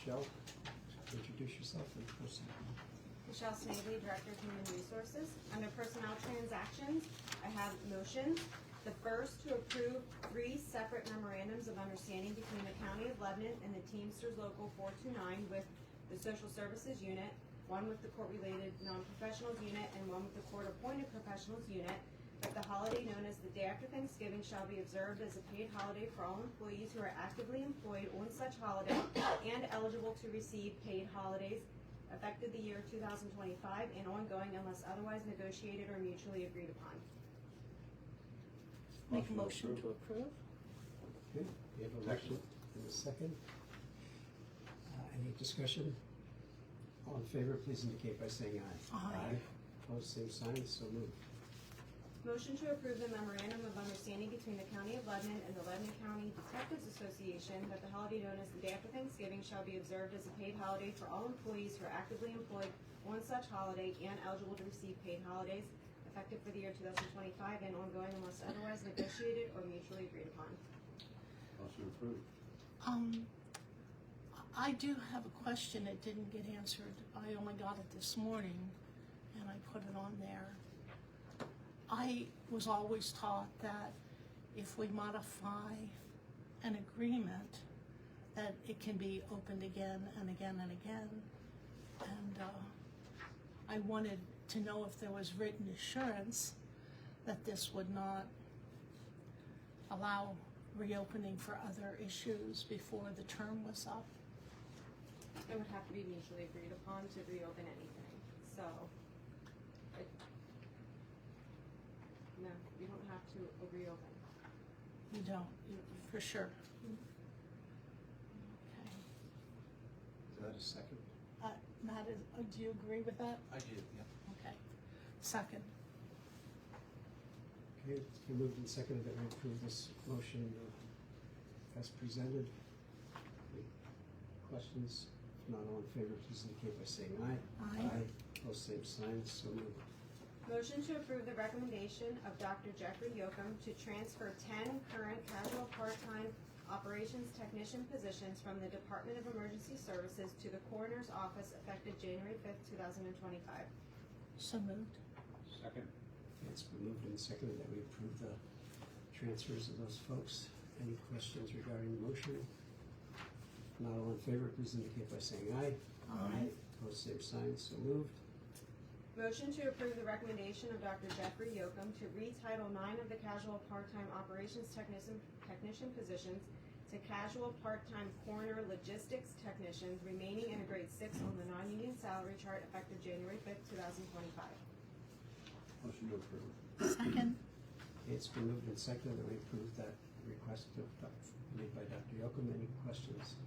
Michelle, introduce yourself and proceed. Michelle Snavely, Director of Human Resources. Under Personnel Transactions, I have motions. The first to approve 3 separate memorandums of understanding between the County of Lebanon and the Teamsters Local 429 with the Social Services Unit, one with the Court-Related Non-Professionals Unit, and one with the Court-Appointed Professionals Unit, that the holiday known as the day after Thanksgiving shall be observed as a paid holiday for all employees who are actively employed on such holiday and eligible to receive paid holidays effective the year 2025 and ongoing unless otherwise negotiated or mutually agreed upon. Make a motion to approve. Okay, we have a motion and a second. Any discussion? All in favor, please indicate by saying aye. Aye. Opposed, same sign, so moved. Motion to approve the memorandum of understanding between the County of Lebanon and the Lebanon County Detectives Association that the holiday known as the day after Thanksgiving shall be observed as a paid holiday for all employees who are actively employed on such holiday and eligible to receive paid holidays effective for the year 2025 and ongoing unless otherwise negotiated or mutually agreed upon. Motion approved. I do have a question that didn't get answered. I only got it this morning and I put it on there. I was always taught that if we modify an agreement, that it can be opened again and again and again. And I wanted to know if there was written assurance that this would not allow reopening for other issues before the term was up. It would have to be mutually agreed upon to reopen anything, so. No, you don't have to reopen. You don't, for sure. Okay. Is that a second? Matt, do you agree with that? I do, yeah. Okay. Second. Okay, it's been moved and seconded that we approve this motion as presented. Any questions? If not, all in favor, please indicate by saying aye. Aye. Opposed, same sign, so moved. Motion to approve the recommendation of Dr. Jeffrey Yoakum to transfer 10 current casual part-time operations technician positions from the Department of Emergency Services to the Coroner's Office effective January 5th, 2025. So moved. Second. It's been moved and seconded that we approve the transfers of those folks. Any questions regarding the motion? If not, all in favor, please indicate by saying aye. Aye. Opposed, same sign, so moved. Motion to approve the recommendation of Dr. Jeffrey Yoakum to retitle 9 of the casual part-time operations technician positions to casual part-time coroner logistics technicians remaining in a grade 6 on the non-union salary chart effective January 5th, 2025. Motion to approve. Second. It's been moved and seconded that we approve that request made by Dr. Yoakum. Any questions?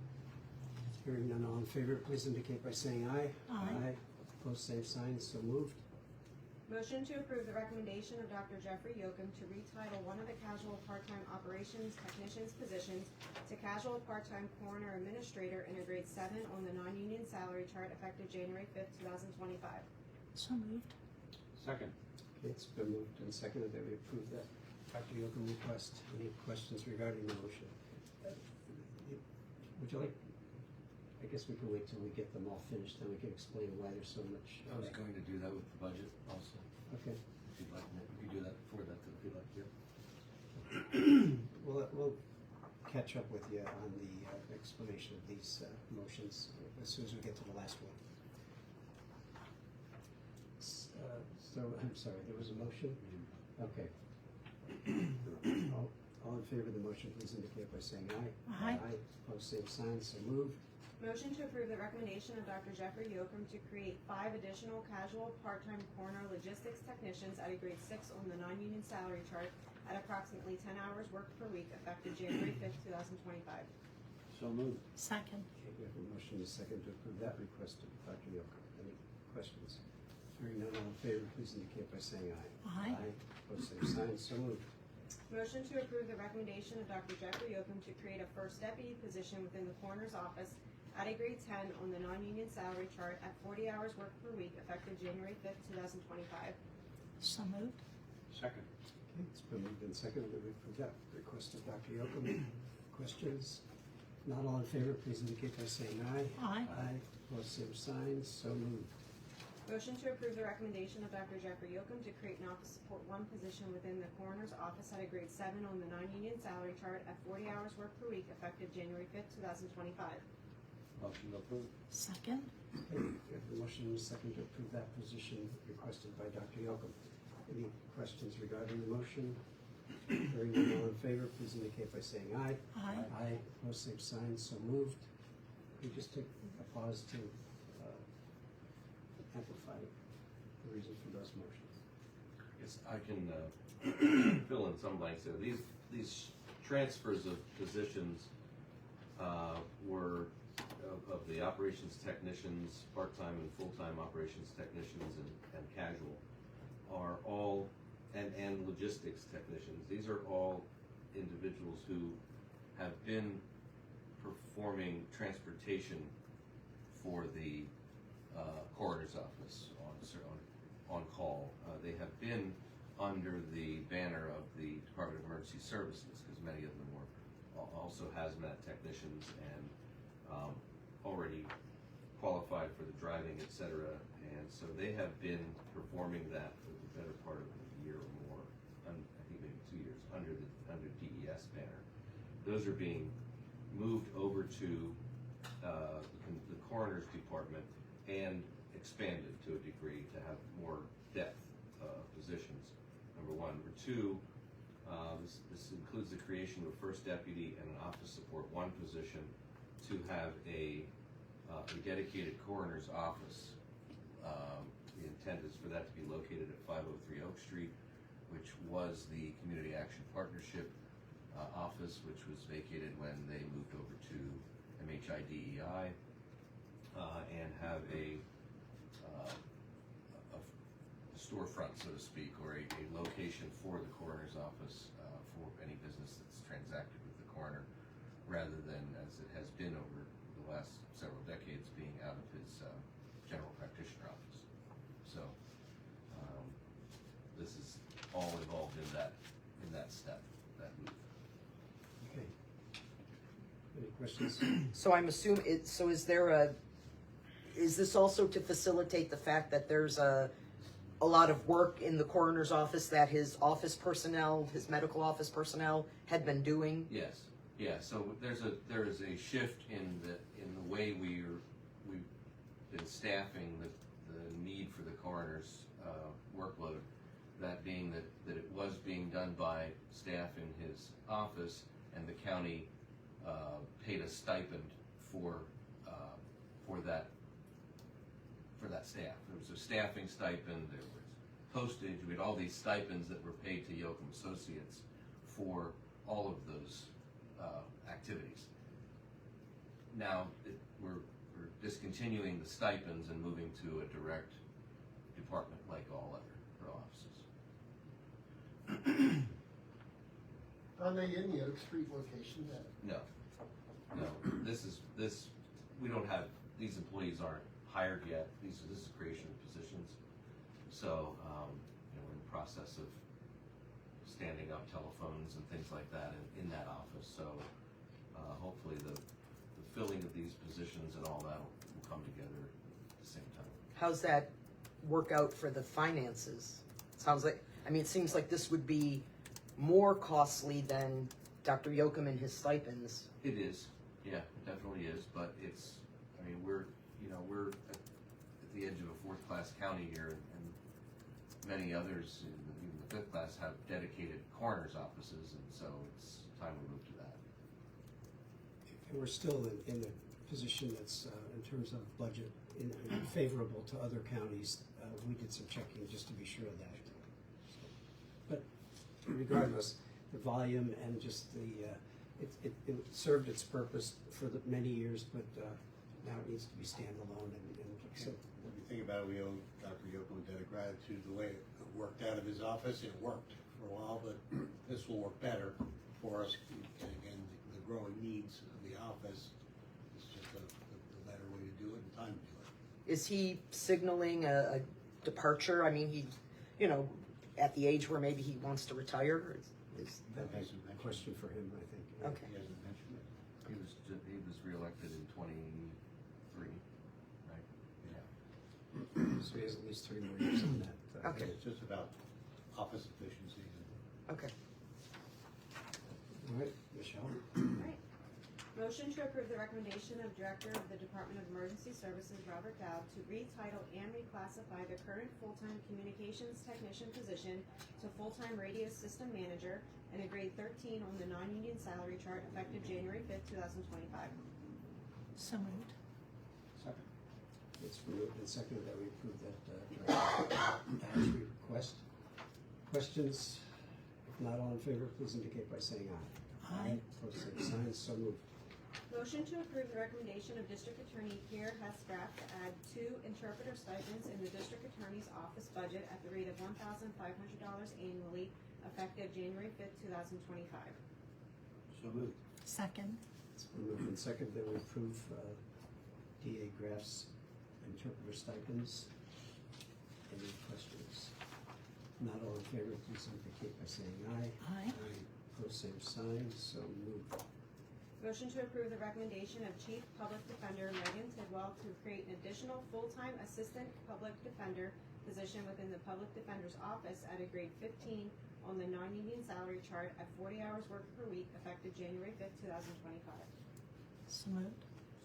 Hearing none, all in favor, please indicate by saying aye. Aye. Opposed, same sign, so moved. Motion to approve the recommendation of Dr. Jeffrey Yoakum to retitle 1 of the casual part-time operations technicians positions to casual part-time coroner administrator in a grade 7 on the non-union salary chart effective January 5th, 2025. So moved. Second. Okay, it's been moved and seconded that we approve that Dr. Yoakum request. Any questions regarding the motion? Would you like, I guess we can wait till we get them all finished, then we can explain why there's so much. I was going to do that with the budget also. Okay. If you'd like, we could do that before that, if you'd like to. We'll catch up with you on the explanation of these motions as soon as we get to the last one. So, I'm sorry, there was a motion? Okay. All in favor of the motion, please indicate by saying aye. Aye. Opposed, same sign, so moved. Motion to approve the recommendation of Dr. Jeffrey Yoakum to create 5 additional casual part-time coroner logistics technicians at a grade 6 on the non-union salary chart at approximately 10 hours worked per week effective January 5th, 2025. So moved. Second. Okay, we have a motion and a second to approve that request of Dr. Yoakum. Any questions? Hearing none, all in favor, please indicate by saying aye. Aye. Opposed, same sign, so moved. Motion to approve the recommendation of Dr. Jeffrey Yoakum to create a first deputy position within the coroner's office at a grade 10 on the non-union salary chart at 40 hours worked per week effective January 5th, 2025. So moved. Second. Okay, it's been moved and seconded that we approve that request of Dr. Yoakum. Questions? Not all in favor, please indicate by saying aye. Aye. Aye, opposed, same sign, so moved. Motion to approve the recommendation of Dr. Jeffrey Yocum to create an office support 1 position within the coroner's office at a grade 7 on the non-union salary chart at 40 hours work per week effective January 5th, 2025. Motion approved. Second? Okay, we have a motion and a second to approve that position requested by Dr. Yocum. Any questions regarding the motion? Hearing none, all in favor, please indicate by saying aye. Aye. Aye, opposed, same sign, so moved. We just take a pause to amplify the reason for those motions. Yes, I can fill in some blanks there. These transfers of positions were of the operations technicians, part-time and full-time operations technicians and casual are all, and logistics technicians. These are all individuals who have been performing transportation for the coroner's office on call. They have been under the banner of the Department of Emergency Services, because many of them were also hazmat technicians and already qualified for the driving, etc. And so they have been performing that for the better part of a year or more, I think maybe 2 years, under DES banner. Those are being moved over to the coroner's department and expanded to a degree to have more depth positions, number one. Number two, this includes the creation of a first deputy and an office support 1 position to have a dedicated coroner's office. The intent is for that to be located at 503 Oak Street, which was the Community Action Partnership office, which was vacated when they moved over to MHIDEI, and have a storefront, so to speak, or a location for the coroner's office for any business that's transacted with the coroner, rather than, as it has been over the last several decades, being out of his general practitioner office. So this is all involved in that step, that move. Okay. Any questions? So I'm assuming is this also to facilitate the fact that there's a lot of work in the coroner's office that his office personnel, his medical office personnel had been doing? Yes, yeah. So there is a shift in the way we've been staffing the need for the coroner's workload. That being that it was being done by staff in his office, and the county paid a stipend for that staff. There was a staffing stipend, there was postage, we had all these stipends that were paid to Yocum Associates for all of those activities. Now we're discontinuing the stipends and moving to a direct department like all other offices. Are they in the Oak Street location then? No. We don't have, these employees aren't hired yet. This is creation of positions. So, we're in the process of standing up telephones and things like that in that office. So, hopefully the filling of these positions and all that will come together at the same time. How's that work out for the finances? It seems like this would be more costly than Dr. Yocum and his stipends. It is, yeah, it definitely is, but we're at the edge of a 4th-class county here, and many others, even the 5th class, have dedicated coroner's offices, and so it's time we move to that. And we're still in the position that's, in terms of budget, favorable to other counties. We did some checking just to be sure of that. But regardless, the volume and just it served its purpose for many years, but now it needs to be standalone. And so, when you think about it, we owe Dr. Yocum a debt of gratitude. The way it worked out of his office, it worked for a while, but this will work better for us. And again, the growing needs of the office is just a better way to do it and time to do it. Is he signaling a departure? He, at the age where maybe he wants to retire? that was a question for him, I think. Okay. He hasn't mentioned it. He reelected in 23, right? Yeah. So he has at least 3 more years on that. Okay. It's just about office efficiency. Okay. All right, Michelle? Alright. Motion to approve the recommendation of Director of the Department of Emergency Services, Robert Dowd, to retitle and reclassify the current full-time communications technician position to full-time radio system manager and a grade 13 on the non-union salary chart effective January 5th, 2025. So moved. Second. It's moved and seconded that we approve that Director Dowd's request. Questions? If not, all in favor, please indicate by saying aye. Aye. Opposed, same sign, so moved. Motion to approve the recommendation of District Attorney Pierre Hescraft to add 2 interpreter stipends in the District Attorney's office budget at the rate of $1,500 annually, effective January 5th, 2025. So moved. Second. It's been moved and seconded that we approve DA Graff's interpreter stipends. Any questions? Not all in favor, please indicate by saying aye. Aye. Opposed, same sign, so moved. Motion to approve the recommendation of Chief Public Defender Megan Tidwell to create an additional full-time Assistant Public Defender position within the Public Defender's Office at a grade 15 on the non-union salary chart at 40 hours worked per week, effective January 5th, 2025. So moved.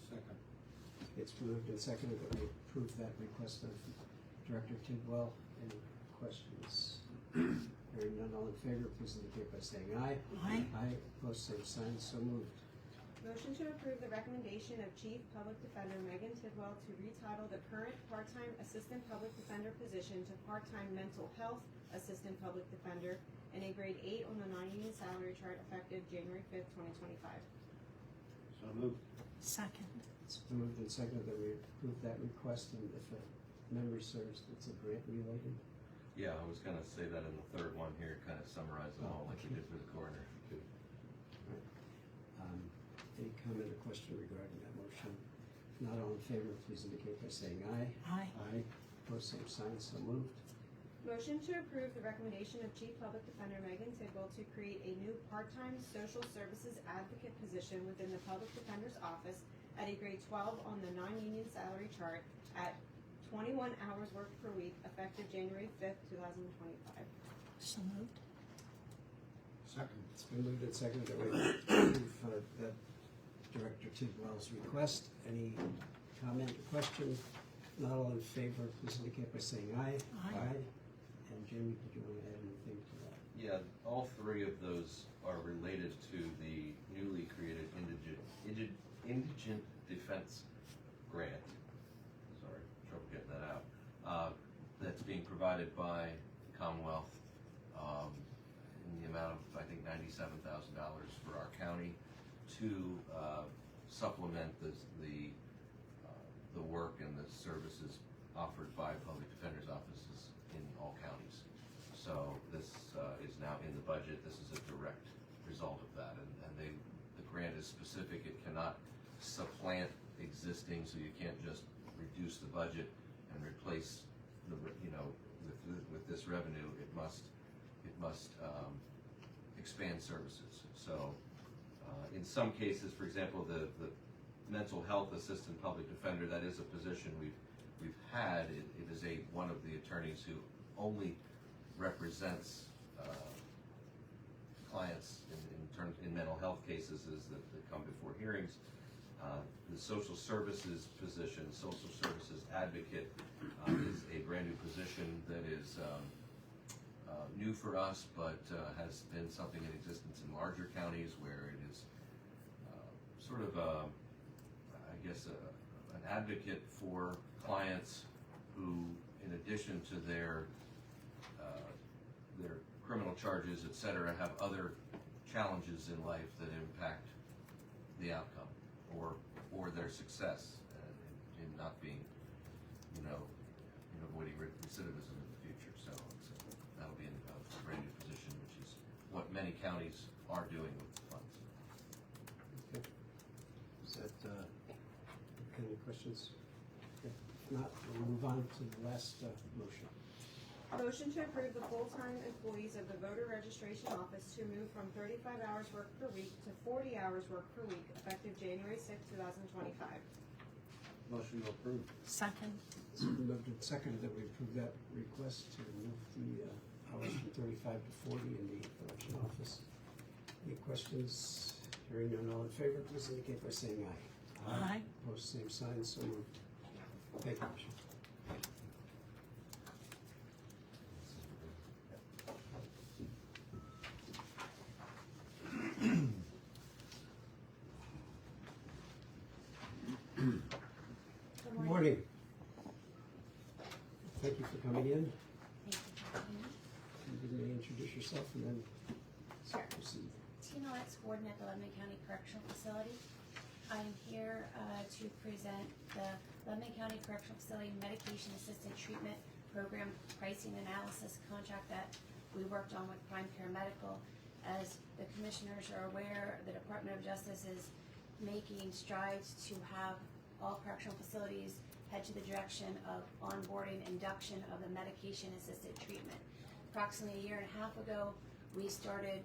Second. It's moved and seconded that we approve that request of Director Tidwell. Any questions? Hearing none, all in favor, please indicate by saying aye. Aye. Aye, opposed, same sign, so moved. Motion to approve the recommendation of Chief Public Defender Megan Tidwell to retitle the current part-time Assistant Public Defender position to part-time Mental Health Assistant Public Defender and a grade 8 on the non-union salary chart effective January 5th, 2025. So moved. Second. It's been moved and seconded that we approve that request, and if memory serves, it's a grant related. Yeah, I was gonna say that in the third one here, kind of summarize it all like we did for the coroner. Any comment or question regarding that motion? Not all in favor, please indicate by saying aye. Aye. Aye, opposed, same sign, so moved. Motion to approve the recommendation of Chief Public Defender Megan Tidwell to create a new part-time social services advocate position within the Public Defender's Office at a grade 12 on the non-union salary chart at 21 hours worked per week, effective January 5th, 2025. So moved. Second. It's been moved and seconded that we approve that Director Tidwell's request. Any comment or question? Not all in favor, please indicate by saying aye. Aye. And Jimmy, did you want to add anything to that? Yeah, all 3 of those are related to the newly created Indigent Defense Grant. Sorry, trouble getting that out. That's being provided by Commonwealth in the amount of, I think, $97,000 for our county to supplement the work and the services offered by public defenders' offices in all counties. So this is now in the budget. This is a direct result of that, and the grant is specific. It cannot supplant existing, so you can't just reduce the budget and replace with this revenue. It must expand services. So in some cases, for example, the mental health assistant public defender, that is a position we've had. It is one of the attorneys who only represents clients in mental health cases that come before hearings. The social services position, social services advocate, is a brand new position that is new for us, but has been something in existence in larger counties where it is sort of an advocate for clients who, in addition to their criminal charges, et cetera, have other challenges in life that impact the outcome or their success in not being, avoiding recidivism in the future. So that'll be a brand new position, which is what many counties are doing with the funds. Okay. Is that, any questions? If not, we'll move on to the last motion. Motion to approve the full-time employees of the voter registration office to move from 35 hours worked per week to 40 hours worked per week effective January 6, 2025. Motion to approve. Second. It's been moved and seconded that we approve that request to move the hours from 35 to 40 in the election office. Any questions? Hearing none, all in favor, please indicate by saying aye. Aye. Opposed, same sign, so moved. Thank you, Commissioner. Good morning. Thank you for coming in. Thank you for having me. You may introduce yourself and then Sure. proceed. Tina Litz, Warden at the Lebanon County Correctional Facility. I am here to present the Lebanon County Correctional Facility Medication Assisted Treatment Program Pricing Analysis contract that we worked on with Prime Care Medical. As the commissioners are aware, the Department of Justice is making strides to have all correctional facilities head to the direction of onboarding induction of the medication-assisted treatment. Approximately a year and a half ago, we started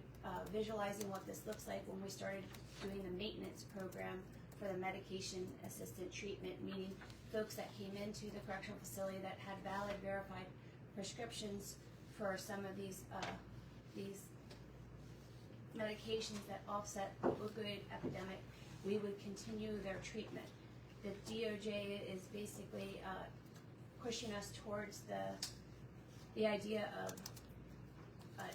visualizing what this looks like when we started doing the maintenance program for the medication-assisted treatment, meaning folks that came into the correctional facility that had valid, verified prescriptions for some of these medications that offset the opioid epidemic, we would continue their treatment. The DOJ is basically pushing us towards the idea of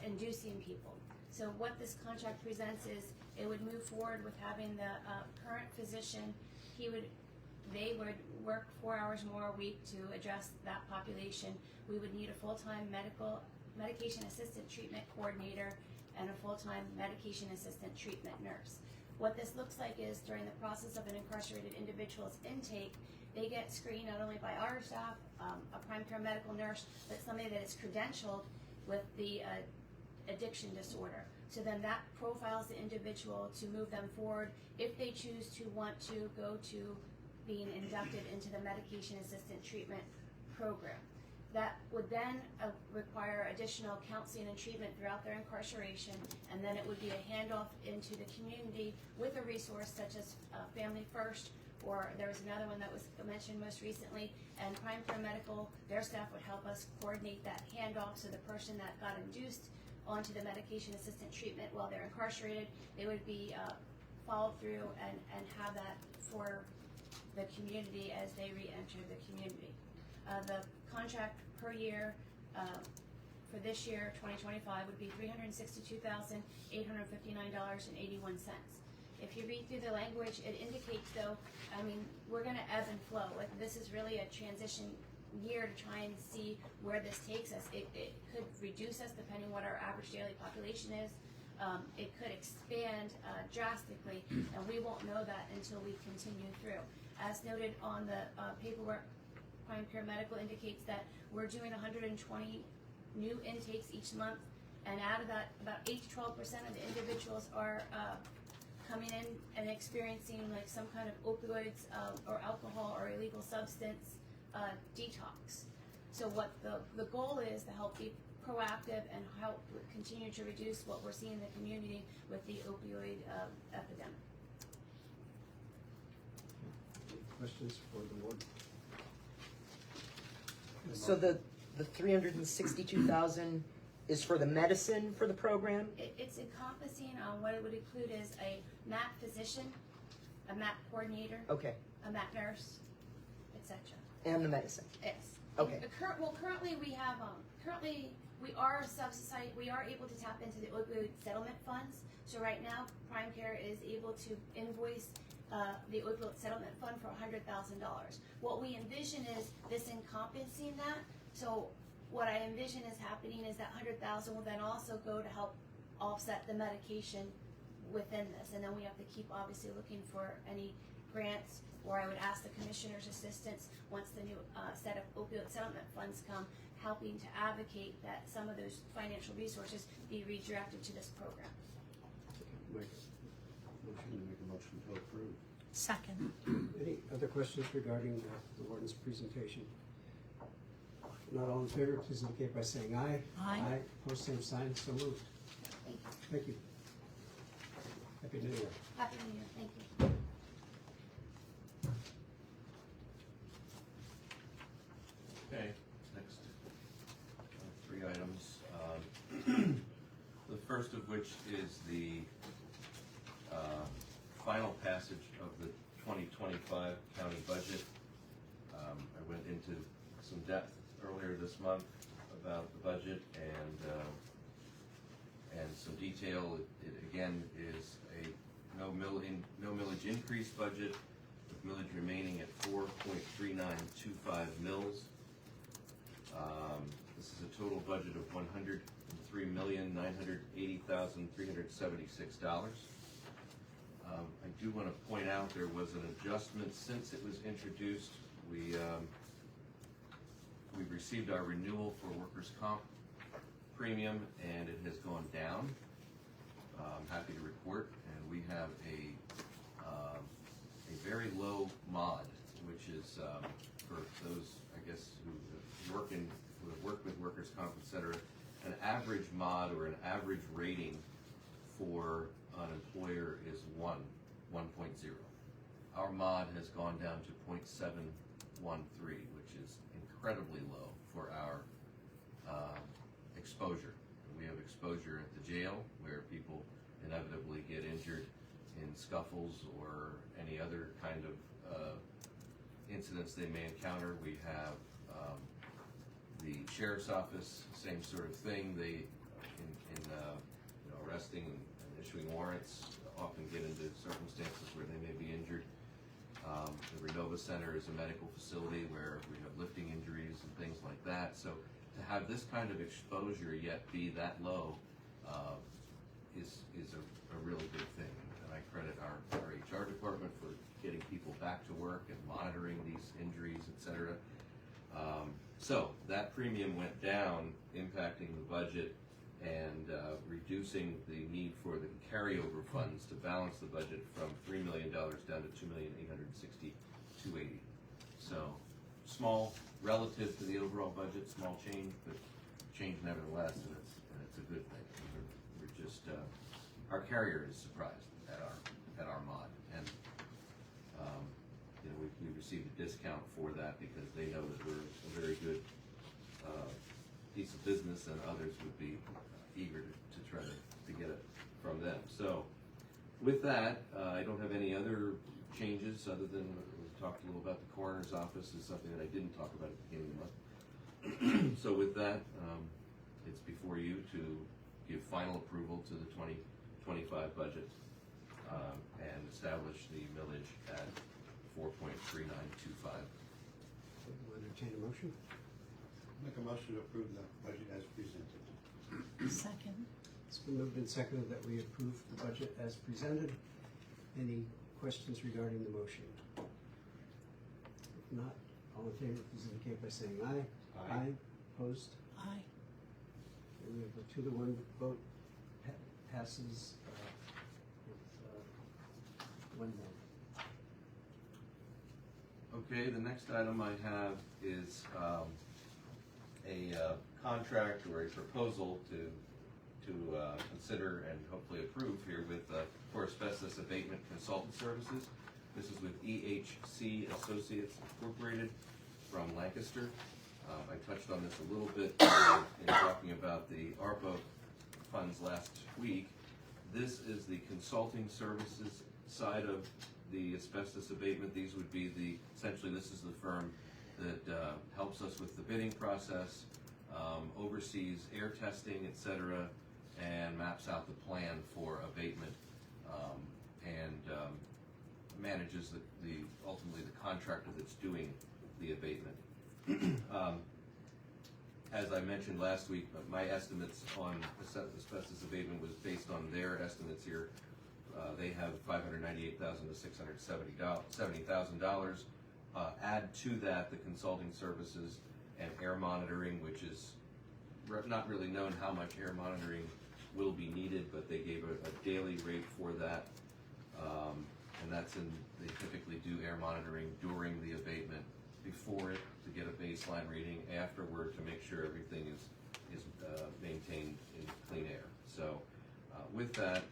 inducing people. So what this contract presents is it would move forward with having the current physician, they would work 4 hours more a week to address that population. We would need a full-time medication assisted treatment coordinator and a full-time medication assistant treatment nurse. What this looks like is during the process of an incarcerated individual's intake, they get screened not only by our staff, a Prime Care Medical nurse, but somebody that is credentialed with the addiction disorder. So then that profiles the individual to move them forward if they choose to want to go to being inducted into the medication assistant treatment program. That would then require additional counseling and treatment throughout their incarceration, and then it would be a handoff into the community with a resource such as Family First, or there was another one that was mentioned most recently, and Prime Care Medical, their staff would help us coordinate that handoff so the person that got induced onto the medication assistant treatment while they're incarcerated, they would be followed through and have that for the community as they re-enter the community. The contract per year for this year, 2025, would be $362,859.81. If you read through the language, it indicates though, I mean, we're gonna ebb and flow. Like, this is really a transition year to try and see where this takes us. It could reduce us depending what our average daily population is. It could expand drastically, and we won't know that until we continue through. As noted on the paperwork, Prime Care Medical indicates that we're doing 120 new intakes each month, and out of that, about 8 to 12% of the individuals are coming in and experiencing like some kind of opioids or alcohol or illegal substance detox. So what the goal is to help be proactive and help continue to reduce what we're seeing in the community with the opioid epidemic. Any questions for the board? So the 362,000 is for the medicine for the program? It's encompassing what it would include is a MAP physician, a MAP coordinator, Okay, a MAP nurse, etc. and the medicine. Yes. Okay. Currently we have, we are subsidized, we are able to tap into the opioid settlement funds. So right now, Prime Care is able to invoice the opioid settlement fund for $100,000. What we envision is this encompassing that. So what I envision is happening is that $100,000 will then also go to help offset the medication within this. And then we have to keep obviously looking for any grants, or I would ask the commissioner's assistance once the new set of opioid settlement funds come, helping to advocate that some of those financial resources be redirected to this program. Mike, Motion to make a motion to approve. Second. any other questions regarding the warden's presentation? Not all in favor, please indicate by saying aye. Aye. Post same sign, so moved. Thank you. Happy New Year. Happy New Year, thank you. Okay, next, three items. The first of which is the final passage of the 2025 county budget. I went into some depth earlier this month about the budget and some detail. It again is a no millage increase budget, with millage remaining at 4.3925 mils. This is a total budget of $103,980,376. I do want to point out there was an adjustment since it was introduced. We received our renewal for workers' comp premium, and it has gone down. I'm happy to report, and we have a very low mod, which is for those, I guess, who have worked with workers' comp, et cetera. An average mod or an average rating for an employer is 1.0. Our mod has gone down to 0.713, which is incredibly low for our exposure. We have exposure at the jail, where people inevitably get injured in scuffles or any other kind of incidents they may encounter. We have the sheriff's office, same sort of thing. They, in arresting and issuing warrants, often get into circumstances where they may be injured. The Renova Center is a medical facility where we have lifting injuries and things like that. So to have this kind of exposure yet be that low is a really good thing. And I credit our HR department for getting people back to work and monitoring these injuries, et cetera. So that premium went down, impacting the budget and reducing the need for the carryover funds to balance the budget from $3 million down to $2,860,280. So small relative to the overall budget, small change, but change nevertheless, and it's a good thing. We're just our carrier is surprised at our mod, and we received a discount for that because they know that we're a very good piece of business, and others would be eager to try to get it from them. So with that, I don't have any other changes other than we talked a little about the coroner's office is something that I didn't talk about at the beginning of the month. So with that, it's before you to give final approval to the 2025 budget and establish the millage at 4.3925. We'll entertain a motion. Make a motion to approve the budget as presented. Second. It's been moved and seconded that we approve the budget as presented. Any questions regarding the motion? If not, all in favor, please indicate by saying aye. Aye. Opposed? Aye. Okay, we have a 2-to-1 vote, passes with 1 no. Okay, the next item I have is a contract or a proposal to consider and hopefully approve here with for asbestos abatement consultant services. This is with EHC Associates Incorporated from Lancaster. I touched on this a little bit in talking about the ARPA funds last week. This is the consulting services side of the asbestos abatement. These would be essentially this is the firm that helps us with the bidding process, oversees air testing, et cetera, and maps out the plan for abatement, and manages ultimately the contractor that's doing the abatement. As I mentioned last week, my estimates on asbestos abatement was based on their estimates here. They have $598,000 to $670,000. Add to that the consulting services and air monitoring, which is not really known how much air monitoring will be needed, but they gave a daily rate for that, and they typically do air monitoring during the abatement before it to get a base baseline reading afterward to make sure everything is maintained in clean air. So with that,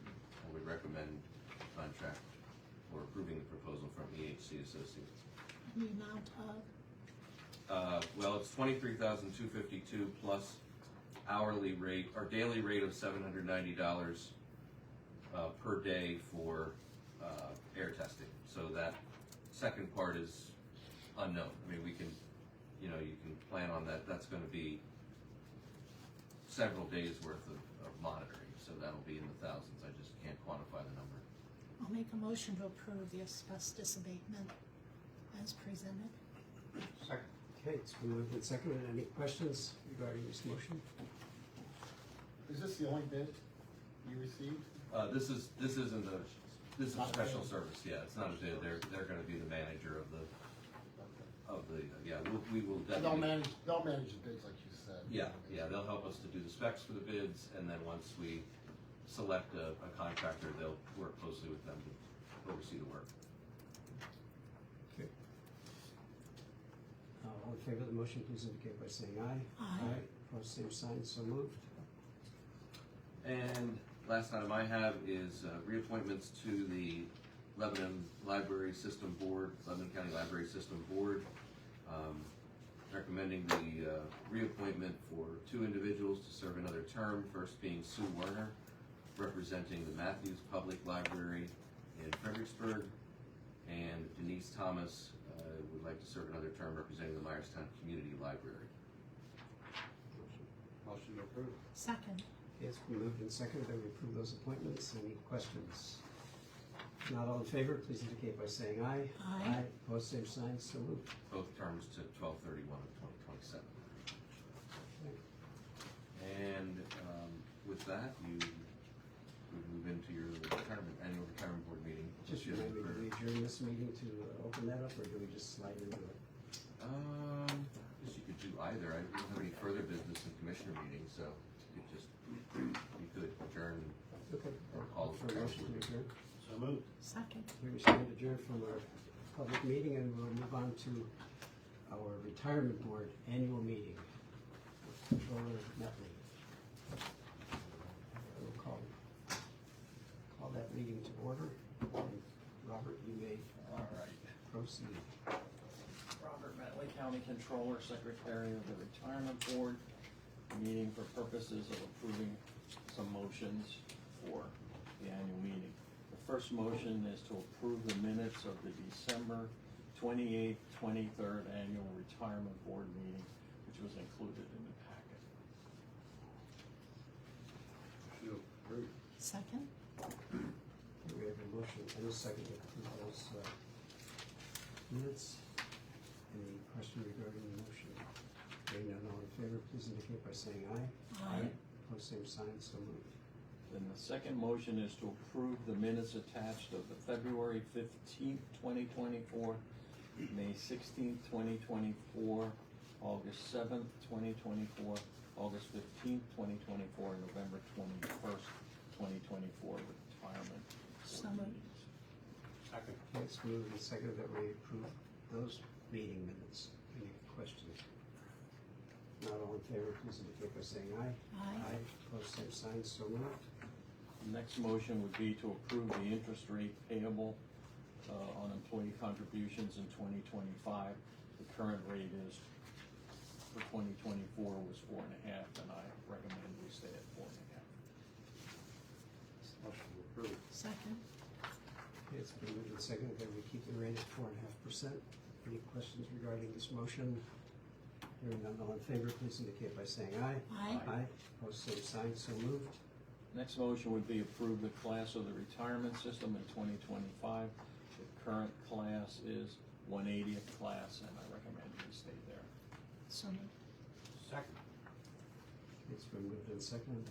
I would recommend contract or approving the proposal from EHC Associates. The amount of, Well, it's $23,252 plus hourly rate, or daily rate of $790 per day for air testing. So that second part is unknown. I mean, we can, you can plan on that. That's gonna be several days worth of monitoring, so that'll be in the thousands. I just can't quantify the number. I'll make a motion to approve the asbestos abatement as presented. Second. Okay, it's been moved and seconded. Any questions regarding this motion? Is this the only bid you received? This is a special service, yeah, it's not a bid, they're gonna be the manager of the, we will definitely. They'll manage the bids like you said. Yeah, they'll help us to do the specs for the bids, and then once we select a contractor, they'll work closely with them to oversee the work. Okay. All in favor of the motion, please indicate by saying aye. Aye. Opposed, same sign, so moved. And last item I have is reappointments to the Lebanon Library System Board, Lebanon County Library System Board. Recommending the reappointment for two individuals to serve another term, first being Sue Werner, representing the Matthews Public Library in Fredericksburg, and Denise Thomas would like to serve another term representing the Myerstown Community Library. Motion to approve. Second. Okay, it's been moved and seconded that we approve those appointments. Any questions? If not all in favor, please indicate by saying aye. Aye. Opposed, same sign, so moved. Both terms to 12/31 of 2027. And with that, you would move into your annual retirement board meeting. Just remind me, do we adjourn this meeting to open that up, or do we just slide into it? I guess you could do either. I don't have any further business in commissioner meetings, so you could adjourn Okay. or call For a motion to adjourn. So moved. Second. Here we stand adjourned from our public meeting, and we'll move on to our retirement board annual meeting. Controller Nutley. We'll call that meeting to order. And Robert, you may All right. proceed. Robert Metley, County Controller, Secretary of the Retirement Board, meeting for purposes of approving some motions for the annual meeting. The first motion is to approve the minutes of the December 28th, 23rd Annual Retirement Board meeting, which was included in the packet. Motion to approve. Second. We have a motion and a second to approve those minutes. Any question regarding the motion? Hearing none, all in favor, please indicate by saying aye. Aye. Opposed, same sign, so moved. Then the second motion is to approve the minutes attached of the February 15th, 2024, May 16th, 2024, August 7th, 2024, August 15th, 2024, and November 21st, 2024 retirement. So moved. Second. Okay, it's moved and seconded that we approve those meeting minutes. Any questions? Not all in favor, please indicate by saying aye. Aye. Opposed, same sign, so moved. The next motion would be to approve the interest rate payable on employee contributions in 2025. The current rate is, for 2024, was 4.5, and I recommend we stay at 4.5. Motion to approve. Second. Okay, it's been moved and seconded that we keep the rate at 4.5%. Any questions regarding this motion? Hearing none, all in favor, please indicate by saying aye. Aye. Aye. Opposed, same sign, so moved. Next motion would be approve the class of the retirement system in 2025. The current class is 180th class, and I recommend we stay there. So moved. Second. It's been moved and seconded.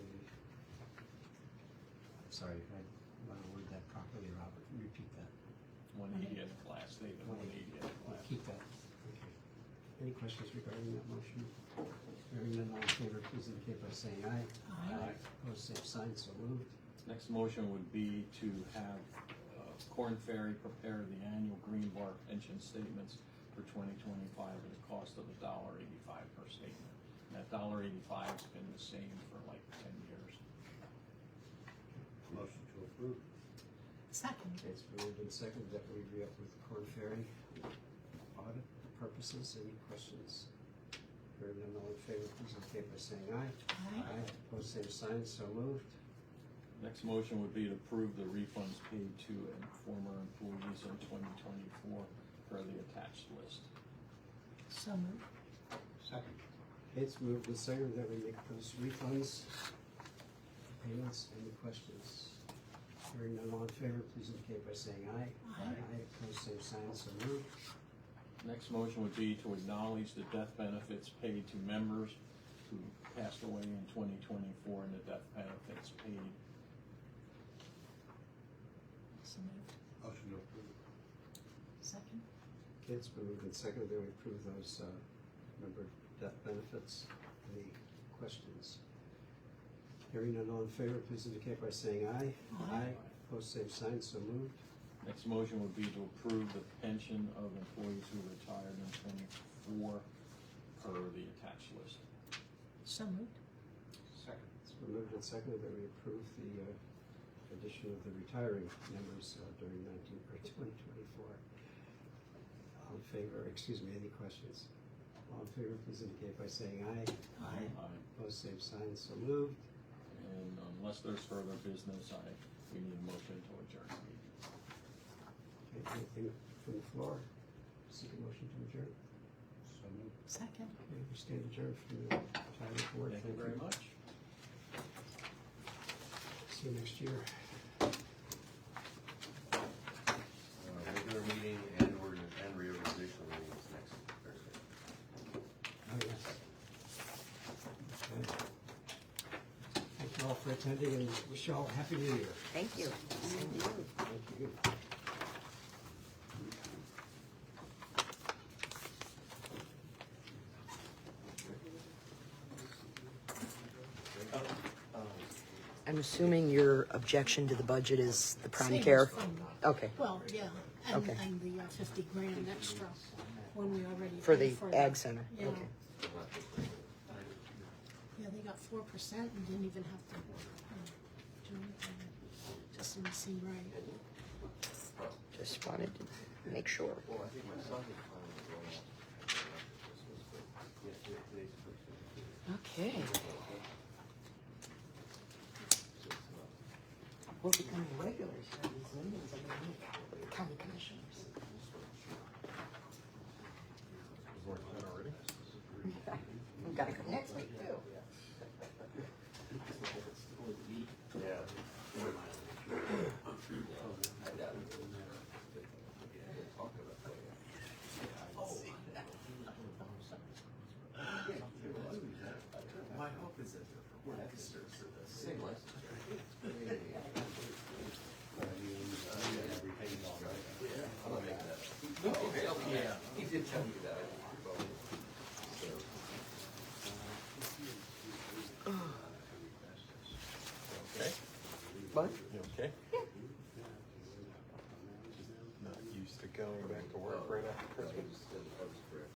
I'm sorry, I want to word that properly, Robert. Repeat that. 180th class, stay the 180th class. Keep that. Okay. Any questions regarding that motion? Hearing none, all in favor, please indicate by saying aye. Aye. Opposed, same sign, so moved. Next motion would be to have Korn Ferry prepare the annual green bar pension statements for 2025 at a cost of $1.85 per statement. And that $1.85 has been the same for like 10 years. Motion to approve. Second. It's moved and seconded that we re-up with the Corn Ferry audit purposes. Any questions? Hearing none, all in favor, please indicate by saying aye. Aye. Opposed, same sign, so moved. Next motion would be to approve the refunds paid to and former employees in 2024 per the attached list. So moved. Second. It's moved and seconded that we make those refunds, payments. Any questions? Hearing none, all in favor, please indicate by saying aye. Aye. Opposed, same sign, so moved. Next motion would be to acknowledge the death benefits paid to members who passed away in 2024 and the death benefits paid. So moved. Motion to approve. Second. Okay, it's been moved and seconded that we approve those, member death benefits. Any questions? Hearing none, all in favor, please indicate by saying aye. Aye. Opposed, same sign, so moved. Next motion would be to approve the pension of employees who retired in 24 per the attached list. So moved. Second. It's been moved and seconded that we approve the, addition of the retiring members, during 2024. All in favor, excuse me, any questions? All in favor, please indicate by saying aye. Aye. Opposed, same sign, so moved. And unless there's further business, we need a motion to adjourn the meeting. Okay, anything from the floor? Seek a motion to adjourn. So moved. Second. Okay, we stand adjourned from the entire board. Thank you very much. See you next year. Regular meeting and reorganizational meeting is next Thursday. Oh, yes. Okay. Thank you all for attending and wish you all a happy new year. Thank you. Same to you. Thank you. I'm assuming your objection to the budget is the prime Same as care? from- Okay, Well, yeah, and, Okay. and the 50 grand extra when we already for paid the for ag that. center, Yeah. okay. Yeah, they got 4% and didn't even have to do anything. Just didn't seem right. Just wanted to make sure. Well, I think my son is planning on going out after Christmas, but today's the first day. Okay. We're becoming regulars for these meetings every week. County commissioners. We gotta go next week too. My hope is that we're registered for the same license. I'm not making that. Yeah. He did tell me that. Okay. What? You okay? Not used to going back to work right after Christmas.